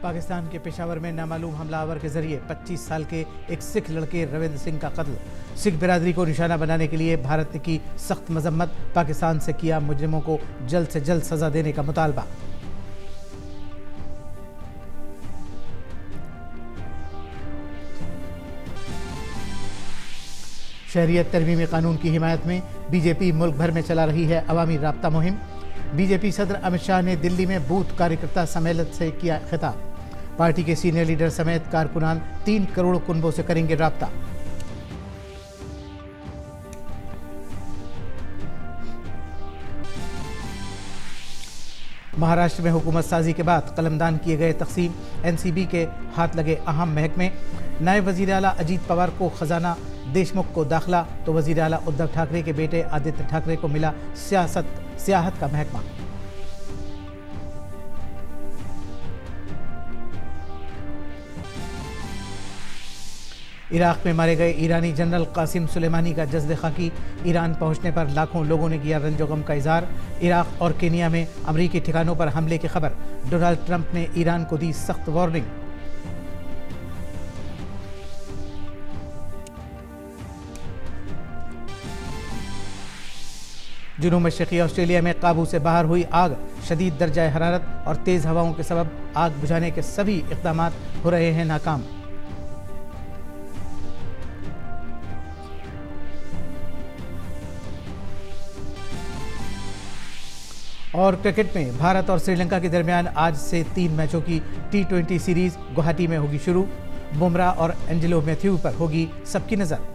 पाकिस्तान के पेशावर में नामालूम हमलावर के जरिए 25 साल के एक सिख लड़के रविंद्र सिंह का कत्ल। सिख बिरादरी को निशाना बनाने के लिए भारत ने की सख्त मजम्मत। पाकिस्तान से किया मुजरिमों को जल्द से जल्द सजा देने का मुतालबा। शहरियत तरमीमी कानून की हिमायत में बीजेपी मुल्क भर में चला रही है अवामी राब्ता मुहिम। बीजेपी सदर अमित शाह ने दिल्ली में बूथ कार्यकर्ता सम्मेलन से किया खिताब। पार्टी के सीनियर लीडर समेत कारकुनान 3 करोड़ कुनबों से करेंगे राब्ता। महाराष्ट्र में हुकूमत साजी के बाद कलमदान किए गए तकसीम। एनसीबी के हाथ लगे अहम महकमे। नए वजीर आला अजीत पवार को खजाना, देशमुख को दाखिला तो वजीर आला उद्धव ठाकरे के बेटे आदित्य ठाकरे को मिला सियाहत का महकमा। इराक में मारे गए ईरानी जनरल कासिम सुलेमानी का जज्द खाकी। ईरान पहुंचने पर लाखों लोगों ने किया रंजो गम का इजहार। इराक और केनिया में अमरीकी ठिकानों पर हमले की खबर। डोनाल्ड ट्रंप ने ईरान को दी सख्त वार्निंग। जुनूब मशरक़ी ऑस्ट्रेलिया में काबू से बाहर हुई आग। शदीद दर्जा हरारत और तेज हवाओं के सबब आग बुझाने के सभी इक़दाम हो रहे हैं नाकाम। और क्रिकेट में भारत और श्रीलंका के दरमियान आज से 3 मैचों की T20 सीरीज गुवाहाटी में होगी शुरू। बुमराह और एंजेलो मैथ्यू पर होगी सबकी नज़र।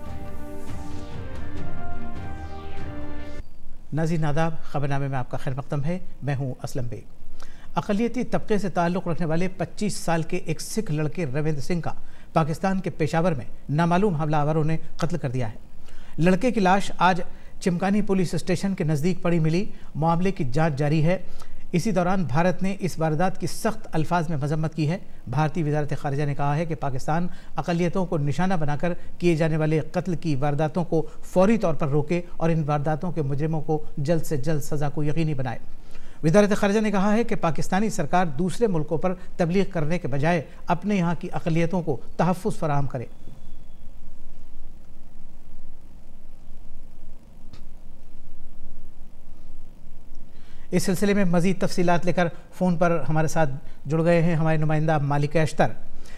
नाज़रीन आदाब, खबरनामे में आपका खैर मक़दम है। मैं हूं असलम बेग। अक़लियती तबके से ताल्लुक़ रखने वाले 25 साल के एक सिख लड़के रविंद्र सिंह का पाकिस्तान के पेशावर में नामालूम हमलावरों ने कत्ल कर दिया है। लड़के की लाश आज चिमकानी पुलिस स्टेशन के नज़दीक पड़ी मिली। मामले की जांच जारी है। इसी दौरान भारत ने इस वारदात की सख्त अल्फाज में मजम्मत की है। भारतीय वज़ारत ख़ारिजा ने कहा है कि पाकिस्तान अक़लियतों को निशाना बनाकर किए जाने वाले कत्ल की वारदातों को फौरी तौर पर रोके और इन वारदातों के मुजरिमों को जल्द से जल्द सज़ा को यकीनी बनाए। वज़ारत ख़ारिजा ने कहा है कि पाकिस्तानी सरकार दूसरे मुल्कों पर तबलीग करने के बजाय अपने यहाँ की अक़लियतों को तहफ़्फ़ुज़ फ़राहम करे। इस सिलसिले में मज़ीद तफसीलात लेकर फ़ोन पर हमारे साथ जुड़ गए हैं हमारे नुमाइंदा मालिका अख्तर।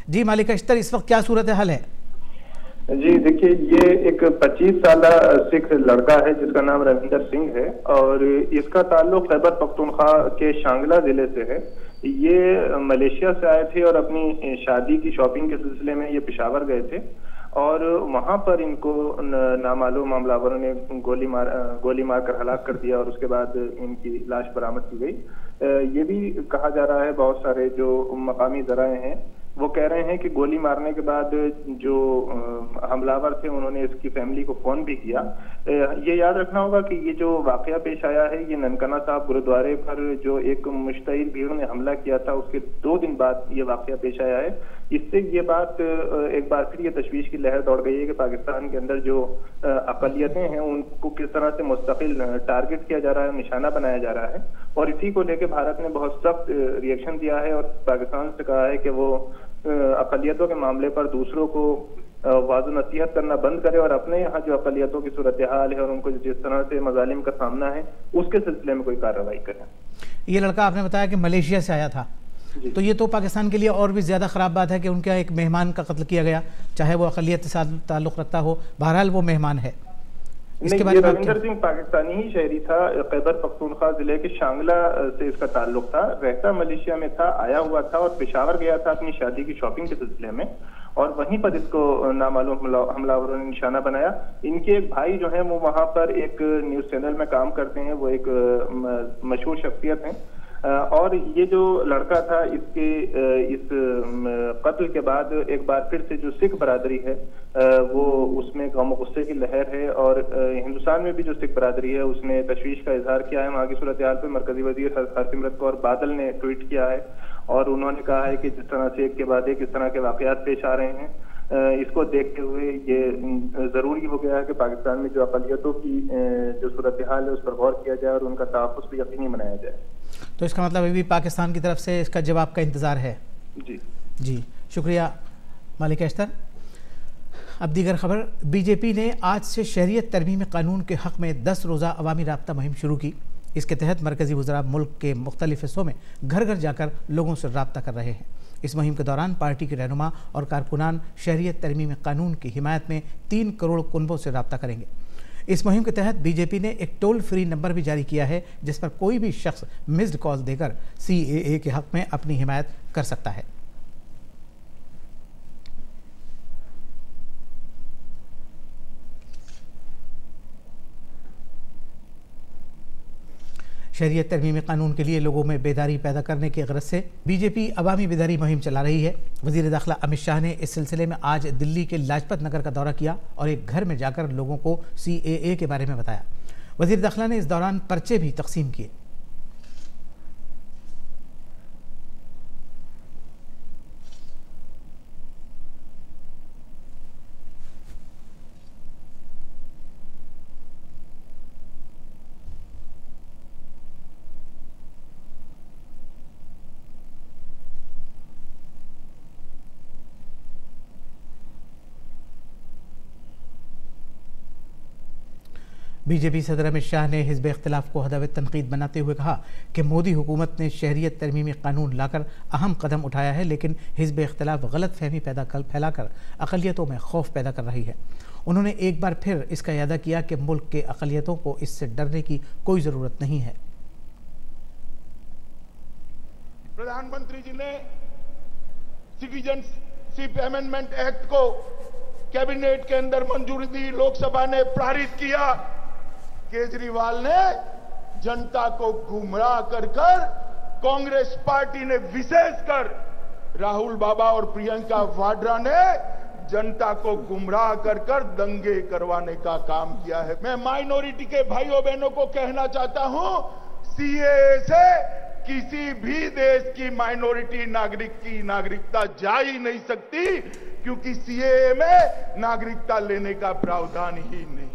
जी मालिका अख्तर, इस वक्त क्या सूरत हाल है? जी देखिए, ये एक 25 साला सिख लड़का है जिसका नाम रविंदर सिंह है और इसका ताल्लुक खैबर पख्तूनख्वा के शांगला जिले से है। ये मलेशिया से आए थे और अपनी शादी की शॉपिंग के सिलसिले में ये पेशावर गए थे और वहां पर इनको नामालूम हमलावरों ने गोली मार कर हलाक कर दिया और उसके बाद इनकी लाश बरामद की गई। ये भी कहा जा रहा है, बहुत सारे जो मकामी ज़राए हैं वो कह रहे हैं कि गोली मारने के बाद जो हमलावर थे उन्होंने इसकी फैमिली को फोन भी किया। ये याद रखना होगा कि ये जो वाकया पेश आया है ये ननकाना साहब गुरुद्वारे पर जो एक मुश्तइल भीड़ ने हमला किया था उसके 2 दिन बाद ये वाकया पेश आया है। इससे ये बात एक बार फिर ये तशवीश की लहर दौड़ गई है कि पाकिस्तान के अंदर जो अक़लियतें हैं उनको किस तरह से मुस्तकिल टारगेट किया जा रहा है, निशाना बनाया जा रहा है। और इसी को लेकर भारत ने बहुत सख्त रिएक्शन दिया है और पाकिस्तान से कहा है कि वो अक़लियतों के मामले पर दूसरों को वाज़ो नसीहत करना बंद करे और अपने यहाँ जो अक़लियतों की सूरत हाल है और उनको जिस तरह से मज़ालिम का सामना है उसके सिलसिले में कोई कार्रवाई करे। ये लड़का आपने बताया कि मलेशिया से आया था, तो ये तो पाकिस्तान के लिए और भी ज़्यादा ख़राब बात है कि उनका एक मेहमान का कत्ल किया गया, चाहे वो अक़लियत के साथ ताल्लुक़ रखता हो। बहरहाल वो मेहमान है। नहीं, ये रविंदर सिंह पाकिस्तानी ही शहरी था। खैबर पख्तूनख्वा जिले के शांगला से इसका ताल्लुक था। रहता मलेशिया में था, आया हुआ था और पेशावर गया था अपनी शादी की शॉपिंग के सिलसिले में और वहीं पर इसको नामालूम हमलावरों ने निशाना बनाया। इनके एक भाई जो हैं वो वहां पर एक न्यूज चैनल में काम करते हैं, वो एक मशहूर शख्सियत हैं और ये जो लड़का था इसके इस कत्ल के बाद एक बार फिर से जो सिख बरादरी है वो उसमें गम गुस्से की लहर है और हिंदुस्तान में भी जो सिख बरादरी है उसने तशवीश का इजहार किया है। वहाँ की सूरत हाल पर मरकजी वजीर हरसिमरत कौर बादल ने ट्वीट किया है और उन्होंने कहा है कि जिस तरह से एक के बाद एक इस तरह के वाकयात पेश आ रहे हैं, इसको देखते हुए ये जरूरी हो गया है कि पाकिस्तान में जो अक़लियतों की जो सूरत हाल है उस पर गौर किया जाए और उनका तहफ़्फ़ुज़ भी यकीनी बनाया जाए। तो इसका मतलब अभी भी पाकिस्तान की तरफ से इसका जवाब का इंतज़ार है? जी जी, शुक्रिया मालिक अख्तर। अब दीगर खबर। बीजेपी ने आज से शहरियत तरमीम कानून के हक़ में 10 रोज़ा अवामी राब्ता मुहिम शुरू की। इसके तहत मरकज़ी वज़रा मुल्क के मुख्तलिफ़ हिस्सों में घर घर जाकर लोगों से रब्ता कर रहे हैं। इस मुहिम के दौरान पार्टी के रहनुमा और कारकुनान शहरियत तरमीम कानून की हिमायत में 3 करोड़ कुनबों से रब्ता करेंगे। इस मुहिम के तहत बीजेपी ने एक टोल फ्री नंबर भी जारी किया है, जिस पर कोई भी शख्स मिस्ड कॉल देकर CAA के हक़ में अपनी हिमायत कर सकता है। शहरियत तरमीम कानून के लिए लोगों में बेदारी पैदा करने की गरज से बीजेपी अवामी बेदारी मुहिम चला रही है। वज़ीर दाखिला अमित शाह ने इस सिलसिले में आज दिल्ली के लाजपत नगर का दौरा किया और एक घर में जाकर लोगों को CAA के बारे में बताया। वज़ीर दाखिला ने इस दौरान पर्चे भी तकसीम किए। बीजेपी सदर अमित शाह ने हिज़्ब इख्तिलाफ को हदफ तनकीद बनाते हुए कहा कि मोदी हुकूमत ने शहरियत तरमीमी कानून लाकर अहम कदम उठाया है, लेकिन हिज़्ब इख्तिलाफ गलत फहमी फैलाकर अक़लियतों में खौफ पैदा कर रही है। उन्होंने एक बार फिर इसका यादा किया कि मुल्क के अक़लियतों को इससे डरने की कोई ज़रूरत नहीं है। प्रधानमंत्री जी ने सिटीजनशिप अमेंडमेंट एक्ट को कैबिनेट के अंदर मंजूरी दी, लोकसभा ने पारित किया। केजरीवाल ने जनता को गुमराह कर कांग्रेस पार्टी ने, विशेषकर राहुल बाबा और प्रियंका वाड्रा ने जनता को गुमराह कर दंगे करवाने का काम किया है। मैं माइनॉरिटी के भाइयों बहनों को कहना चाहता हूं, CAA से किसी भी देश की माइनॉरिटी नागरिक की नागरिकता जा ही नहीं सकती, क्योंकि CAA में नागरिकता लेने का प्रावधान ही नहीं।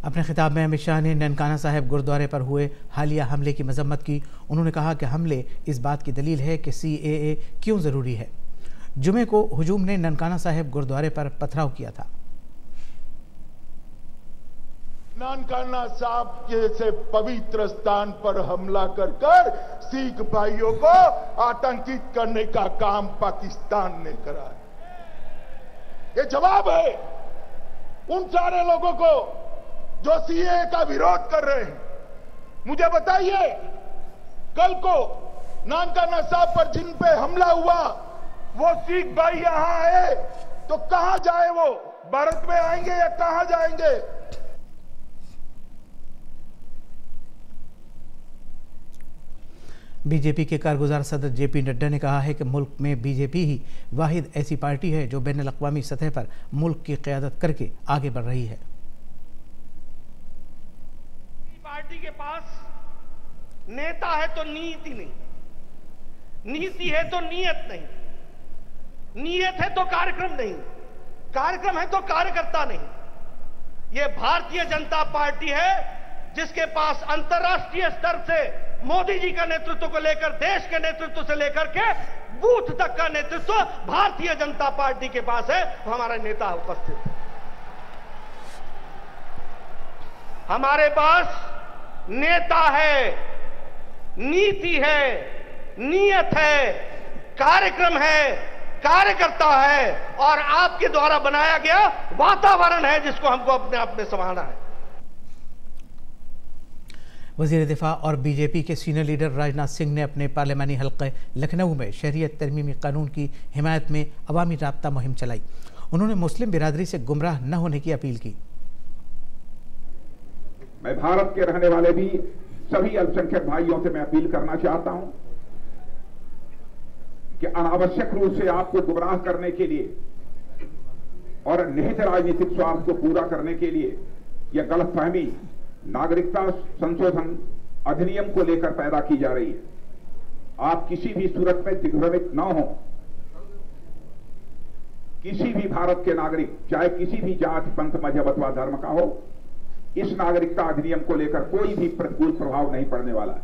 अपने खिताब में अमित शाह ने ननकाना साहिब गुरुद्वारे पर हुए हालिया हमले की मजम्मत की। उन्होंने कहा कि हमले इस बात की दलील है कि CAA क्यों ज़रूरी है। जुमे को हुजूम ने ननकाना साहिब गुरुद्वारे पर पथराव किया था। ननकाना साहब के से पवित्र स्थान पर हमला कर सिख भाइयों को आतंकित करने का काम पाकिस्तान ने करा है। ये जवाब है उन सारे लोगों को जो CAA का विरोध कर रहे हैं। मुझे बताइए, कल को ननकाना साहब पर जिन पे हमला हुआ वो सिख भाई यहां आए तो कहां जाए? वो भारत में आएंगे या कहां जाएंगे? बीजेपी के कारगुजार सदर JP नड्डा ने कहा है कि मुल्क में बीजेपी ही वाहिद ऐसी पार्टी है जो बैनुल अक़वामी सतह पर मुल्क की क़यादत करके आगे बढ़ रही है। पार्टी के पास नेता है तो नीति नहीं, नीति है तो नियत नहीं, नियत है तो कार्यक्रम नहीं, कार्यक्रम है तो कार्यकर्ता नहीं। यह भारतीय जनता पार्टी है जिसके पास अंतर्राष्ट्रीय स्तर से मोदी जी का नेतृत्व को लेकर, देश के नेतृत्व से लेकर के बूथ तक का नेतृत्व भारतीय जनता पार्टी के पास है। हमारा नेता उपस्थित है। हमारे पास नेता है, नीति है, नियत है, कार्यक्रम है, कार्यकर्ता है और आपके द्वारा बनाया गया वातावरण है जिसको हमको अपने आप में संभालना है। वज़ीर दिफा और बीजेपी के सीनियर लीडर राजनाथ सिंह ने अपने पार्लिमानी हल्क़े लखनऊ में शहरियत तरमीमी कानून की हिमायत में अवामी राब्ता मुहिम चलाई। उन्होंने मुस्लिम बिरादरी से गुमराह न होने की अपील की। मैं भारत के रहने वाले भी सभी अल्पसंख्यक भाइयों से मैं अपील करना चाहता हूं कि अनावश्यक रूप से आपको गुमराह करने के लिए और निहित राजनीतिक स्वार्थ को पूरा करने के लिए यह गलतफहमी नागरिकता संशोधन अधिनियम को लेकर पैदा की जा रही है। आप किसी भी सूरत में दिग्भ्रमित न हो। किसी भी भारत के नागरिक, चाहे किसी भी जाति, पंथ, मजहब अथवा धर्म का हो, इस नागरिकता अधिनियम को लेकर कोई भी प्रतिकूल प्रभाव नहीं पड़ने वाला है।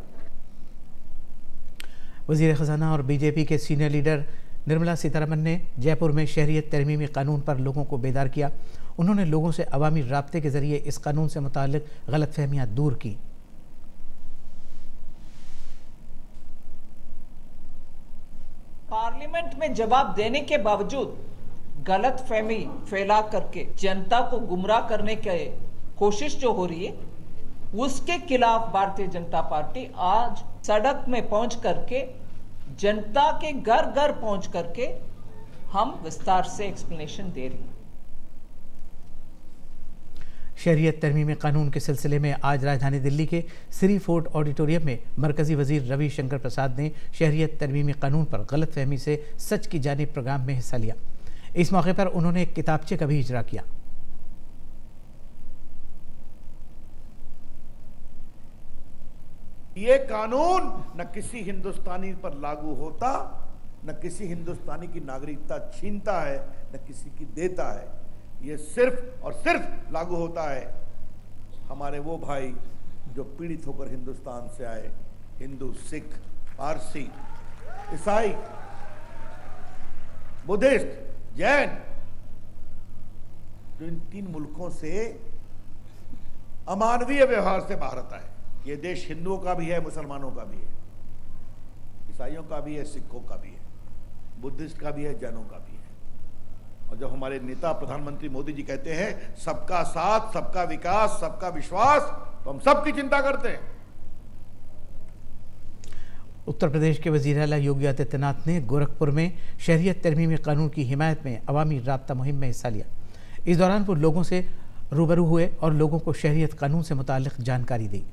वज़ीर ख़ज़ाना और बीजेपी के सीनियर लीडर निर्मला सीतारमन ने जयपुर में शहरियत तरमीमी कानून पर लोगों को बेदार किया। उन्होंने लोगों से अवामी राब्ते के ज़रिए इस कानून से मुताल्लिक़ गलतफहमियाँ दूर की। पार्लियामेंट में जवाब देने के बावजूद गलतफहमी फैला करके जनता को गुमराह करने की कोशिश जो हो रही है, उसके खिलाफ भारतीय जनता पार्टी आज सड़क में पहुंच करके जनता के घर घर पहुंच करके हम विस्तार से एक्सप्लेनेशन दे रही हैं। शहरियत तरमीमी कानून के सिलसिले में आज राजधानी दिल्ली के श्री फोर्ट ऑडिटोरियम में मरकजी वजीर रविशंकर प्रसाद ने शहरियत तरमीमी कानून पर गलतफहमी से सच की जानिब प्रोग्राम में हिस्सा लिया। इस मौके पर उन्होंने एक किताबचे का भी इजरा किया। ये कानून न किसी हिंदुस्तानी पर लागू होता, न किसी हिंदुस्तानी की नागरिकता छीनता है, न किसी की देता है। ये सिर्फ और सिर्फ लागू होता है हमारे वो भाई जो पीड़ित होकर हिंदुस्तान से आए, हिंदू, सिख, पारसी, ईसाई, बुद्धिस्ट, जैन, जो इन 3 मुल्कों से अमानवीय व्यवहार से भारत आए। ये देश हिंदुओं का भी है, मुसलमानों का भी है, ईसाइयों का भी है, सिखों का भी है, बुद्धिस्ट का भी है, जैनों का भी है। और जब हमारे नेता प्रधानमंत्री मोदी जी कहते हैं सबका साथ, सबका विकास, सबका विश्वास, तो हम सबकी चिंता करते हैं। उत्तर प्रदेश के वज़ीर आला योगी आदित्यनाथ ने गोरखपुर में शहरियत तरमीमी कानून की हिमायत में अवामी राब्ता मुहिम में हिस्सा लिया। इस दौरान वो लोगों से रूबरू हुए और लोगों को शहरियत कानून से मुताल्लिक़ जानकारी दी।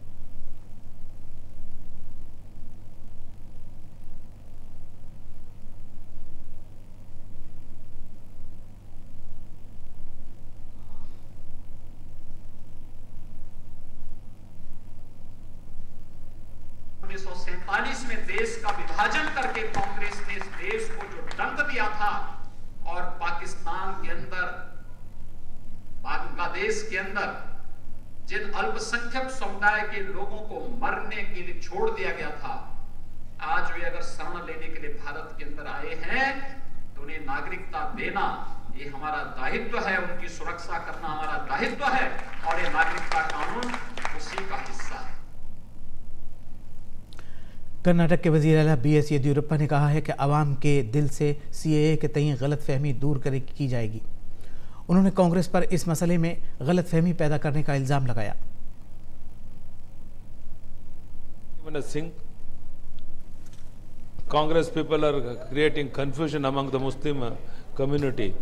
में देश का विभाजन करके कांग्रेस ने इस देश को जो दंड दिया था और पाकिस्तान के अंदर, बांग्लादेश के अंदर जिन अल्पसंख्यक समुदाय के लोगों को मरने के लिए छोड़ दिया गया था, आज वे अगर शरण लेने के लिए भारत के अंदर आए हैं तो उन्हें नागरिकता देना ये हमारा दायित्व है, उनकी सुरक्षा करना हमारा दायित्व है और ये नागरिकता कानून उसी का हिस्सा है। कर्नाटक के वज़ीर आला BS येदियुरप्पा ने कहा है कि आवाम के दिल से CAA के तय गलतफहमी दूर की जाएगी। उन्होंने कांग्रेस पर इस मसले में गलतफहमी पैदा करने का इल्ज़ाम लगाया। Congress people are creating confusion among the Muslim community.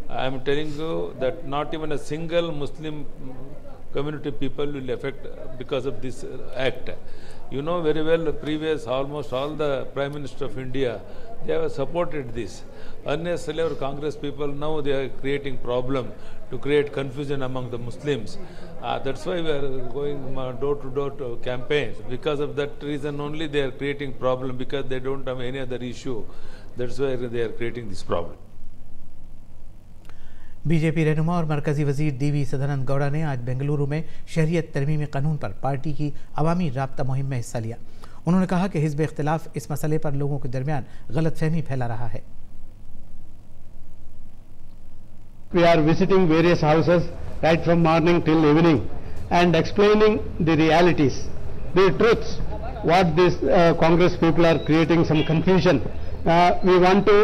I am telling you that not even a single Muslim community people will affect because of this act. You know very well, previous almost all the Prime Minister of India, they have supported this. Unnecessarily our Congress people now they are creating problem to create confusion among the Muslims. That's why we are going door to door to campaigns. Because of that reason only they are creating problem, because they don't have any other issue. That's why they are creating this problem. BJP रहनुमा और मरकजी वजीर DV Sadananda Gowda ने आज बेंगलुरु में शहरियत तरमीमी कानून पर party की अवामी राब्ता मुहिम में हिस्सा लिया। उन्होंने कहा कि हिज़्ब इख्तिलाफ इस मसले पर लोगों के दरमियान गलतफहमी फैला रहा है। We are visiting various houses right from morning till evening and explaining the realities, the truths, what these Congress people are creating some confusion. We want to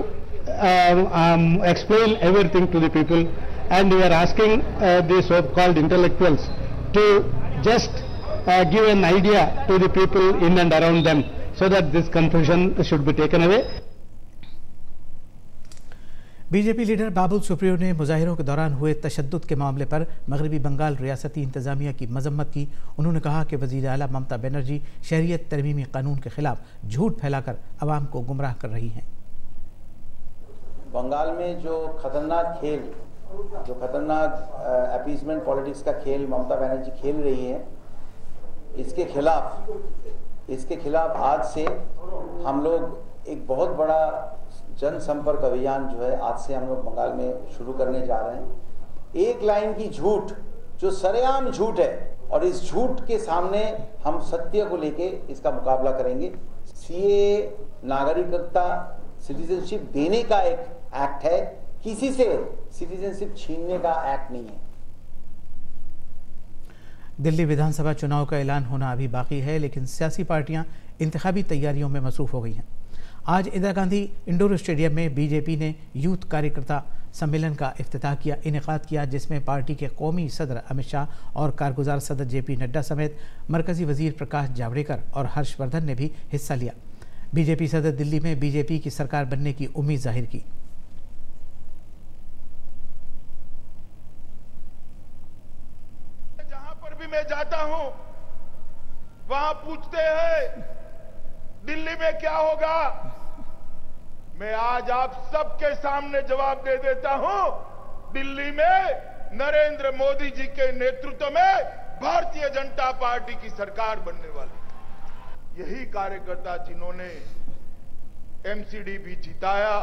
explain everything to the people, and we are asking the so-called intellectuals to just give an idea to the people in and around them so that this confusion should be taken away. BJP leader Babul Supriyo ने मुजाहिरों के दौरान हुए तशद्दुद के मामले पर मगरबी बंगाल रियासती इंतजामिया की मजम्मत की। उन्होंने कहा कि वज़ीर आला ममता बनर्जी शहरियत तरमीमी कानून के खिलाफ झूठ फैलाकर आवाम को गुमराह कर रही हैं। बंगाल में जो खतरनाक खेल, जो खतरनाक अपीसमेंट पॉलिटिक्स का खेल ममता बनर्जी खेल रही है, इसके खिलाफ आज से हम लोग एक बहुत बड़ा जनसंपर्क अभियान जो है आज से हम लोग बंगाल में शुरू करने जा रहे हैं। एक लाइन की झूठ जो सरेआम झूठ है और इस झूठ के सामने हम सत्य को लेके इसका मुकाबला करेंगे। सीए नागरिकता सिटीजनशिप देने का एक एक्ट है, किसी से सिटीजनशिप छीनने का एक्ट नहीं है। दिल्ली विधानसभा चुनाव का ऐलान होना अभी बाकी है, लेकिन सियासी पार्टियां इंतखाबी तैयारियों में मसरूफ हो गई हैं। आज इंदिरा गांधी इंडोर स्टेडियम में बीजेपी ने यूथ कार्यकर्ता सम्मेलन का इफ्तिताह किया, इनेकाद किया, जिसमें पार्टी के कौमी सदर अमित शाह और कारगुजार सदर जेपी नड्डा समेत मरकजी वजीर प्रकाश जावड़ेकर और हर्षवर्धन ने भी हिस्सा लिया। बीजेपी सदर दिल्ली में बीजेपी की सरकार बनने की उम्मीद जाहिर की। जहां पर भी मैं जाता हूं वहां पूछते हैं दिल्ली में क्या होगा। मैं आज आप सबके सामने जवाब दे देता हूं, दिल्ली में नरेंद्र मोदी जी के नेतृत्व में भारतीय जनता पार्टी की सरकार बनने वाली। यही कार्यकर्ता जिन्होंने एमसीडी भी जिताया,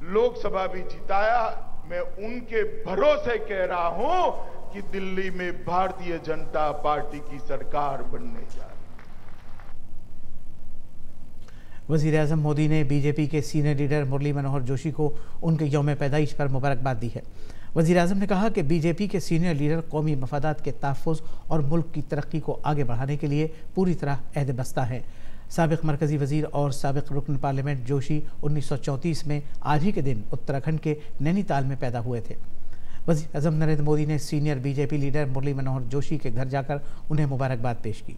लोकसभा भी जिताया, मैं उनके भरोसे कह रहा हूं कि दिल्ली में भारतीय जनता पार्टी की सरकार बनने जा रही है। वज़ीर-ए-आज़म मोदी ने बीजेपी के सीनियर लीडर मुरली मनोहर जोशी को उनके यौम पैदाइश पर मुबारकबाद दी है। वज़ीर-ए-आज़म ने कहा कि बीजेपी के सीनियर लीडर कौमी मफादात के तहफ़्फ़ुज़ और मुल्क की तरक्की को आगे बढ़ाने के लिए पूरी तरह अहद बस्ता हैं। साबिक़ मरकज़ी वज़ीर और साबिक़ रुकन पार्लियामेंट जोशी 1934 में आज ही के दिन उत्तराखंड के नैनीताल में पैदा हुए थे। वज़ीर-ए-आज़म नरेंद्र मोदी ने senior BJP leader Murli Manohar Joshi के घर जाकर उन्हें मुबारकबाद पेश की।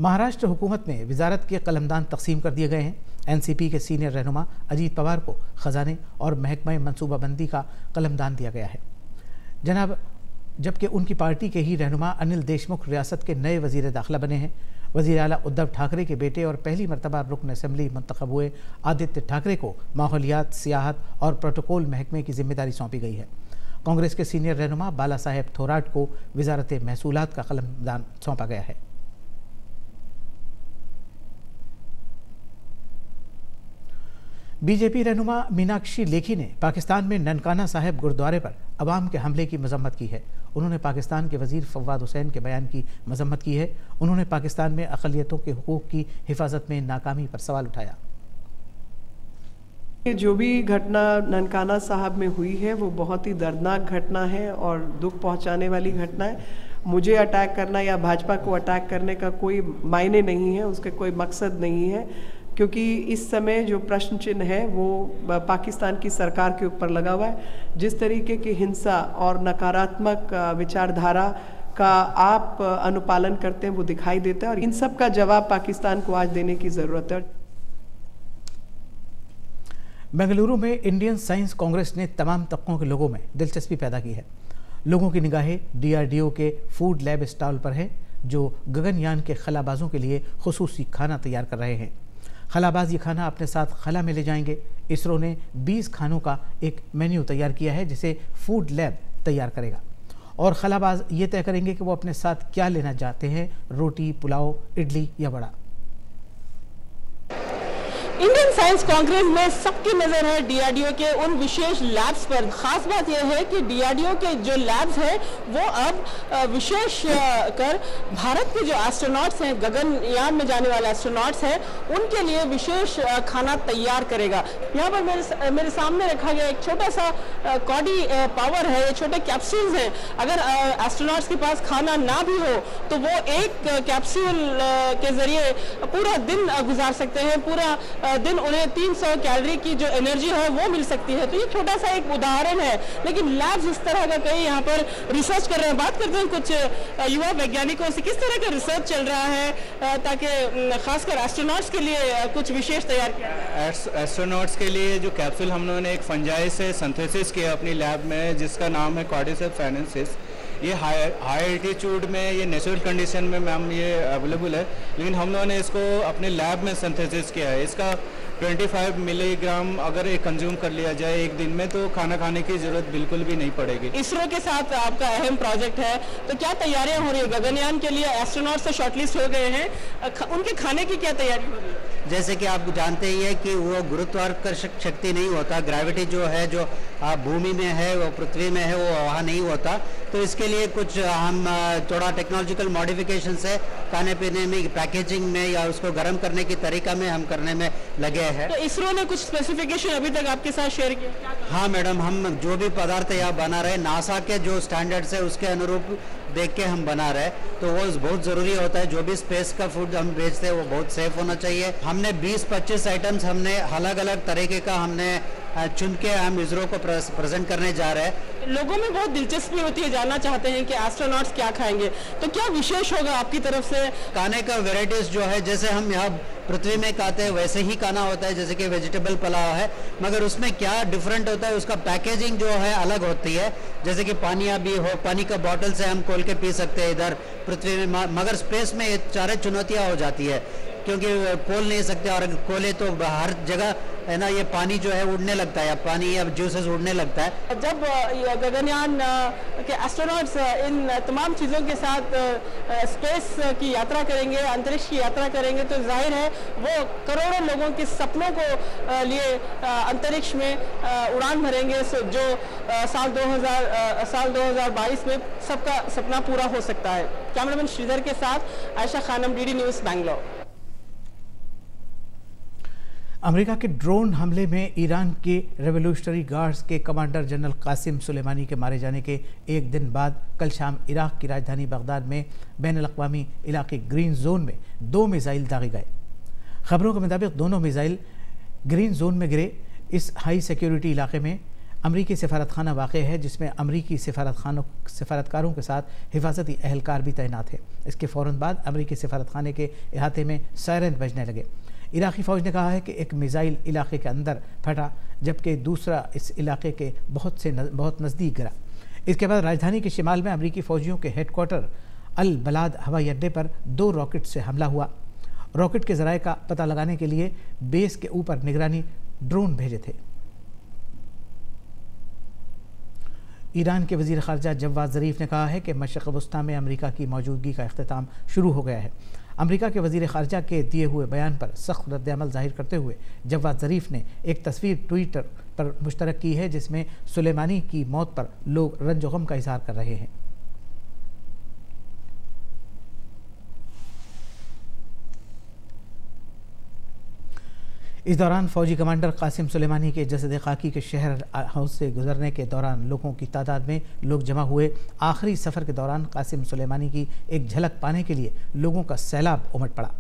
महाराष्ट्र हुकूमत में वजारत के कलमदान तकसीम कर दिए गए हैं। एनसीपी के सीनियर रहनुमा अजीत पवार को ख़जाने और महकमा मनसूबाबंदी का कलमदान दिया गया है, जबकि उनकी पार्टी के ही रहनुमा अनिल देशमुख रियासत के नए वज़ीर दाखिला बने हैं। वज़ीर आला उद्धव ठाकरे के बेटे और पहली मरतबा रुकन असम्बली मुंतखब हुए आदित्य ठाकरे को माहौलियात, सियाहत और प्रोटोकॉल महकमे की जिम्मेदारी सौंपी गई है। कांग्रेस के सीनियर रहनुमा बाला साहेब थोराट को वजारत महसूलात का कलमदान सौंपा गया है। बीजेपी रहनुमा मीनाक्षी लेखी ने पाकिस्तान में ननकाना साहिब गुरुद्वारे पर अवाम के हमले की मजम्मत की है। उन्होंने पाकिस्तान के वज़ीर फवाद हुसैन के बयान की मजम्मत की है। उन्होंने पाकिस्तान में अक़लियतों के हुकूक़ की हिफाजत में नाकामी पर सवाल उठाया। जो भी घटना ननकाना साहब में हुई है वो बहुत ही दर्दनाक घटना है और दुख पहुंचाने वाली घटना है। मुझे अटैक करना या भाजपा को अटैक करने का कोई मायने नहीं है, उसका कोई मकसद नहीं है, क्योंकि इस समय जो प्रश्न चिन्ह है वो पाकिस्तान की सरकार के ऊपर लगा हुआ है। जिस तरीके की हिंसा और नकारात्मक विचारधारा का आप अनुपालन करते हैं वो दिखाई देता है और इन सब का जवाब पाकिस्तान को आज देने की ज़रूरत है। बेंगलुरु में इंडियन साइंस कांग्रेस ने तमाम तबकों के लोगों में दिलचस्पी पैदा की है। लोगों की निगाहें DRDO के फूड लैब स्टॉल पर है, जो गगनयान के खलाबाजों के लिए खुसूसी खाना तैयार कर रहे हैं। खलाबाज ये खाना अपने साथ खला में ले जाएंगे। इसरो ने 20 खानों का एक मेन्यू तैयार किया है, जिसे फूड लैब तैयार करेगा और खलाबाज ये तय करेंगे कि वो अपने साथ क्या लेना चाहते हैं, रोटी, पुलाव, इडली या वड़ा। इंडियन साइंस कांग्रेस में सबकी नजर है DRDO के उन विशेष लैब्स पर। खास बात यह है कि DRDO के जो लैब्स हैं वो अब विशेष कर भारत के जो एस्ट्रोनॉट्स हैं, गगनयान में जाने वाले एस्ट्रोनॉट्स हैं, उनके लिए विशेष खाना तैयार करेगा। यहाँ पर मेरे सामने रखा गया एक छोटा सा कॉडी पावर है, ये छोटे कैप्सूल्स हैं। अगर एस्ट्रोनॉट्स के पास खाना ना भी हो तो वो एक कैप्सूल के जरिए पूरा दिन गुजार सकते हैं। पूरा दिन उन्हें 300 कैलोरी की जो एनर्जी है वो मिल सकती है। तो ये छोटा सा एक उदाहरण है, लेकिन लैब्स इस तरह का कई यहाँ पर रिसर्च कर रहे हैं। बात करते हैं कुछ युवा वैज्ञानिकों से, किस तरह का रिसर्च चल रहा है ताकि खासकर एस्ट्रोनॉट्स के लिए कुछ विशेष तैयार किया। एस्ट्रोनॉट्स के लिए जो कैप्सूल हम लोगों ने एक फंजाई से सिंथेसिस किया अपनी लैब में, जिसका नाम है कॉर्डिसेप्स फाइनेंसिस। ये हाई एल्टीट्यूड में, ये नेचुरल कंडीशन में मैम ये अवेलेबल है, लेकिन हम लोगों ने इसको अपने लैब में सिंथेसिस किया है। इसका 25 मिलीग्राम अगर ये कंज्यूम कर लिया जाए एक दिन में तो खाना खाने की जरूरत बिल्कुल भी नहीं पड़ेगी। इसरो के साथ आपका अहम प्रोजेक्ट है, तो क्या तैयारियां हो रही है? गगनयान के लिए एस्ट्रोनॉट से शॉर्टलिस्ट हो गए हैं, उनके खाने की क्या तैयारी हो रही है? जैसे कि आप जानते ही है कि वो गुरुत्वाकर्षण शक्ति नहीं होता, ग्रेविटी जो है जो भूमि में है वो पृथ्वी में है वो वहाँ नहीं होता। तो इसके लिए कुछ हम थोड़ा टेक्नोलॉजिकल मॉडिफिकेशन है खाने पीने में, पैकेजिंग में या उसको गर्म करने की तरीका में हम करने में लगे हैं। तो इसरो ने कुछ स्पेसिफिकेशन अभी तक आपके साथ शेयर किया? हाँ मैडम, हम जो भी पदार्थ यहाँ बना रहे नासा के जो स्टैंडर्ड्स है उसके अनुरूप देख के हम बना रहे, तो वो बहुत ज़रूरी होता है। जो भी स्पेस का फूड हम बेचते हैं वो बहुत सेफ होना चाहिए। हमने 20-25 आइटम्स हमने अलग अलग तरीके का हमने चुन के हम इसरो को प्रेजेंट करने जा रहे हैं। लोगों में बहुत दिलचस्पी होती है, जानना चाहते हैं कि एस्ट्रोनॉट्स क्या खाएंगे, तो क्या विशेष होगा आपकी तरफ से? खाने का वेराइटीज जो है जैसे हम यहाँ पृथ्वी में खाते हैं वैसे ही खाना होता है, जैसे कि वेजिटेबल पुलाव है, मगर उसमें क्या डिफरेंट होता है उसका पैकेजिंग जो है अलग होती है। जैसे कि पानी अभी हो, पानी का बॉटल से हम खोल के पी सकते हैं इधर पृथ्वी में, मगर स्पेस में ये सारे चुनौतियाँ हो जाती है क्योंकि खोल नहीं सकते, और अगर खोले तो हर जगह है ना ये पानी जो है उड़ने लगता है, पानी या जूसेस उड़ने लगता है। जब गगनयान के एस्ट्रोनॉट्स इन तमाम चीज़ों के साथ स्पेस की यात्रा करेंगे, अंतरिक्ष की यात्रा करेंगे, तो जाहिर है वो करोड़ों लोगों के सपनों को लिए अंतरिक्ष में उड़ान भरेंगे, जो साल 2022 में सबका सपना पूरा हो सकता है। कैमरामैन श्रीधर के साथ Ayesha Khanam, DD news, Bangalore. America के ड्रोन हमले में ईरान के रेवोल्यूशनरी गार्ड्स के कमांडर जनरल कासिम सुलेमानी के मारे जाने के एक दिन बाद कल शाम इराक की राजधानी बगदाद में बैनुल-अक़वामी इलाके ग्रीन जोन में 2 मिसाइल दागे गए। खबरों के मुताबिक दोनों मिसाइल ग्रीन जोन में गिरे। इस हाई सिक्योरिटी इलाके में अमरीकी सफारतखाना वाक़ है, जिसमें अमरीकी सफारतकारों के साथ हिफाजती एहलकार भी तैनात है। इसके फ़ौरन बाद अमरीकी सफारतखाने के अहाते में सायरन बजने लगे। इराक़ी फ़ौज ने कहा है कि एक मिसाइल इलाके के अंदर फटा, जबकि दूसरा इस इलाके के बहुत नज़दीक गिरा। इसके बाद राजधानी के शिमाल में अमरीकी फ़ौजियों के हेडक्वार्टर अल बलाद हवाई अड्डे पर 2 रॉकेट से हमला हुआ। रॉकेट के ज़राए का पता लगाने के लिए बेस के ऊपर निगरानी ड्रोन भेजे थे। ईरान के वज़ीर ख़ारजा जवाद ज़रीफ़ ने कहा है कि मशरिक़ वस्ता में अमरीका की मौजूदगी का इख्तिताम शुरू हो गया है। अमरीका के वज़ीर ख़ारजा के दिए हुए बयान पर सख्त रद्द-ए-अमल ज़ाहिर करते हुए जवाद ज़रीफ़ ने एक तस्वीर ट्विटर पर मुश्तरक की है, जिसमें सुलेमानी की मौत पर लोग रंज व गम का इज़हार कर रहे हैं। इस दौरान फ़ौजी कमांडर कासिम सुलेमानी के जसद खाकी के शहर हाउस से गुजरने के दौरान लोगों की तादाद में लोग जमा हुए। आखिरी सफ़र के दौरान कासिम सुलेमानी की एक झलक पाने के लिए लोगों का सैलाब उमड़ पड़ा।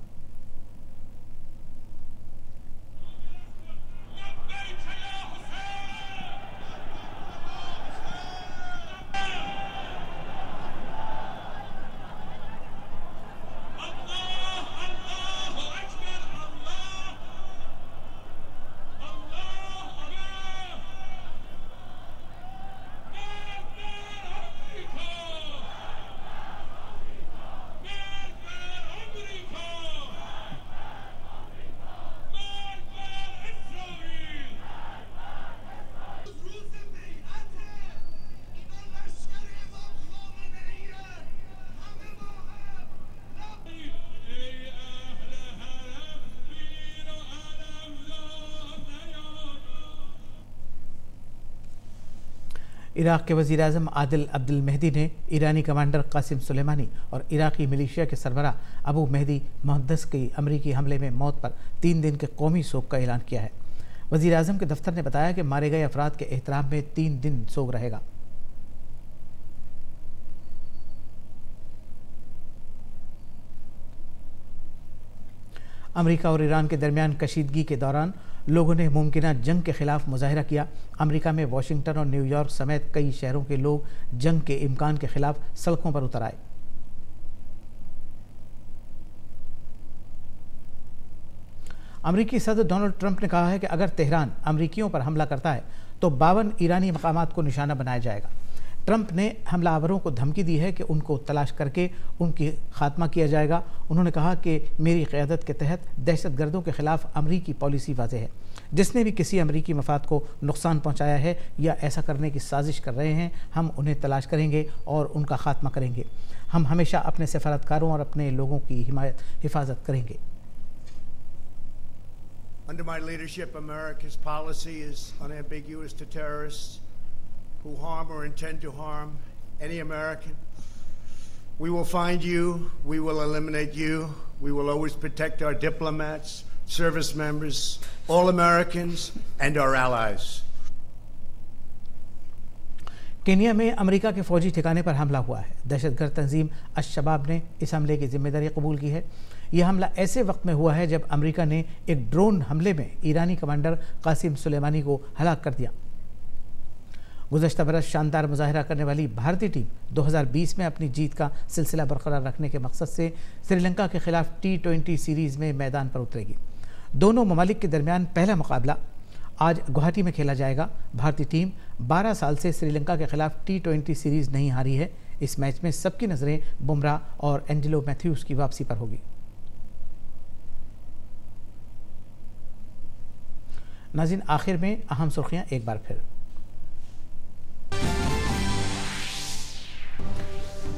इराक़ के वज़ीर आज़म आदिल अब्दुल मेहदी ने ईरानी कमांडर कासिम सुलेमानी और इराक़ी मिलिशिया के सरबराह अबू मेहदी मुहद्दस की अमरीकी हमले में मौत पर 3 दिन के कौमी शोक का ऐलान किया है। वज़ीर आज़म के दफ्तर ने बताया कि मारे गए अफराद के एहतराम में 3 दिन शोक रहेगा। अमेरिका और ईरान के दरमियान कशीदगी के दौरान लोगों ने मुमकिना जंग के खिलाफ मुजाहिरा किया। अमेरिका में वाशिंगटन और न्यूयॉर्क समेत कई शहरों के लोग जंग के इम्कान के खिलाफ सड़कों पर उतर आए। अमेरिकी सदर डोनाल्ड ट्रंप ने कहा है कि अगर तेहरान अमेरिकियों पर हमला करता है तो 52 ईरानी मकामात को निशाना बनाया जाएगा। ट्रंप ने हमलावरों को धमकी दी है कि उनको तलाश करके उनकी खात्मा किया जाएगा। उन्होंने कहा कि मेरी क़यादत के तहत दहशतगर्दों के खिलाफ अमरीकी पॉलिसी वाज़ेह है। जिसने भी किसी अमरीकी मफाद को नुकसान पहुंचाया है या ऐसा करने की साजिश कर रहे हैं, हम उन्हें तलाश करेंगे और उनका खात्मा करेंगे। हम हमेशा अपने सफारतकारों और अपने लोगों की हिफाजत करेंगे। Under my leadership, America's policy is unambiguous to terrorists who harm or intend to harm any American. We will find you. We will eliminate you. We will always protect our diplomats, service members, all Americans, and our allies. Kenya में America के फौजी ठिकाने पर हमला हुआ है। दहशतगर्द तंजीम अश-शबाब ने इस हमले की जिम्मेदारी कबूल की है। यह हमला ऐसे वक्त में हुआ है जब अमेरिका ने एक ड्रोन हमले में ईरानी कमांडर कासिम सुलेमानी को हलाक कर दिया। गुज़श्ता बरस शानदार मुजाहिरा करने वाली भारतीय टीम 2020 में अपनी जीत का सिलसिला बरकरार रखने के मकसद से श्रीलंका के खिलाफ T20 सीरीज़ में मैदान पर उतरेगी। दोनों ममालिक के दरमियान पहला मुकाबला आज गुवाहाटी में खेला जाएगा। भारतीय टीम 12 साल से श्रीलंका के खिलाफ T20 सीरीज़ नहीं हारी है। इस मैच में सबकी नज़रें बुमराह और एंजेलो मैथ्यूज़ की वापसी पर होगी। नाज़रीन, आखिर में अहम सुर्खियां एक बार फिर।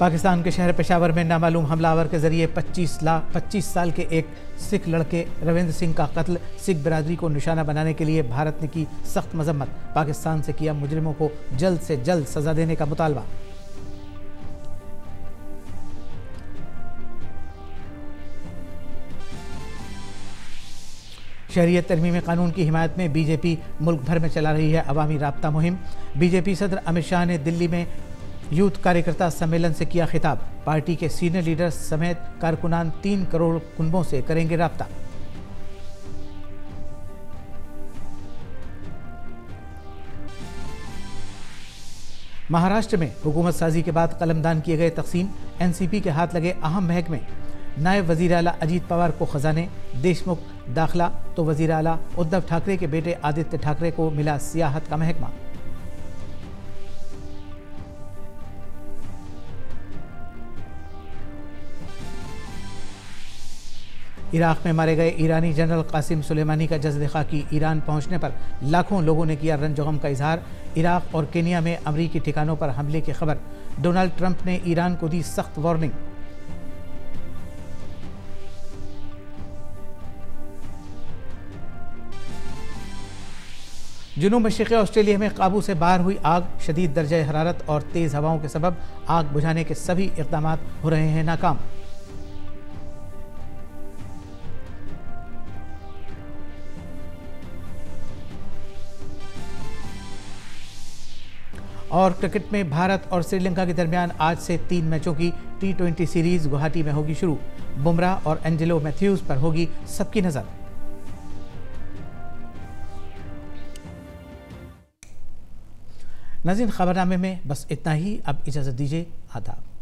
पाकिस्तान के शहर पेशावर में नामालूम हमलावर के जरिए 25 साल के एक सिख लड़के रविंद्र सिंह का कत्ल। सिख बिरादरी को निशाना बनाने के लिए भारत ने की सख्त मजम्मत। पाकिस्तान से किया मुजरिमों को जल्द से जल्द सजा देने का मुतालबा। शहरियत तरमीम कानून की हिमायत में बीजेपी मुल्क भर में चला रही है अवामी राब्ता मुहिम। बीजेपी सदर अमित शाह ने दिल्ली में यूथ कार्यकर्ता सम्मेलन से किया खिताब। पार्टी के सीनियर लीडर समेत कारकुनान 3 करोड़ कुनबों से करेंगे राब्ता। महाराष्ट्र में हुकूमत साजी के बाद कलमदान किए गए तकसीम। एनसीपी के हाथ लगे अहम महकमे। नायब वजीर आला अजीत पवार को खजाने, देशमुख दाखिला तो वजीर आला उद्धव ठाकरे के बेटे आदित्य ठाकरे को मिला सियाहत का महकमा। इराक में मारे गए ईरानी जनरल कासिम सुलेमानी का जज़्ब खाकी। ईरान पहुंचने पर लाखों लोगों ने किया रंज गम का इजहार। इराक और केनिया में अमरीकी ठिकानों पर हमले की खबर। डोनाल्ड ट्रंप ने ईरान को दी सख्त वार्निंग। जुनूब मशरिक़ी ऑस्ट्रेलिया में काबू से बाहर हुई आग। शदीद दर्जा हरारत और तेज़ हवाओं के सबब आग बुझाने के सभी इक़दाम हो रहे हैं नाकाम। और क्रिकेट में भारत और श्रीलंका के दरमियान आज से 3 मैचों की T20 सीरीज़ गुवाहाटी में होगी शुरू। बुमराह और एंजेलो मैथ्यूज़ पर होगी सबकी नज़र। नाज़रीन, खबरनामे में बस इतना ही। अब इजाज़त दीजिए। आदाब।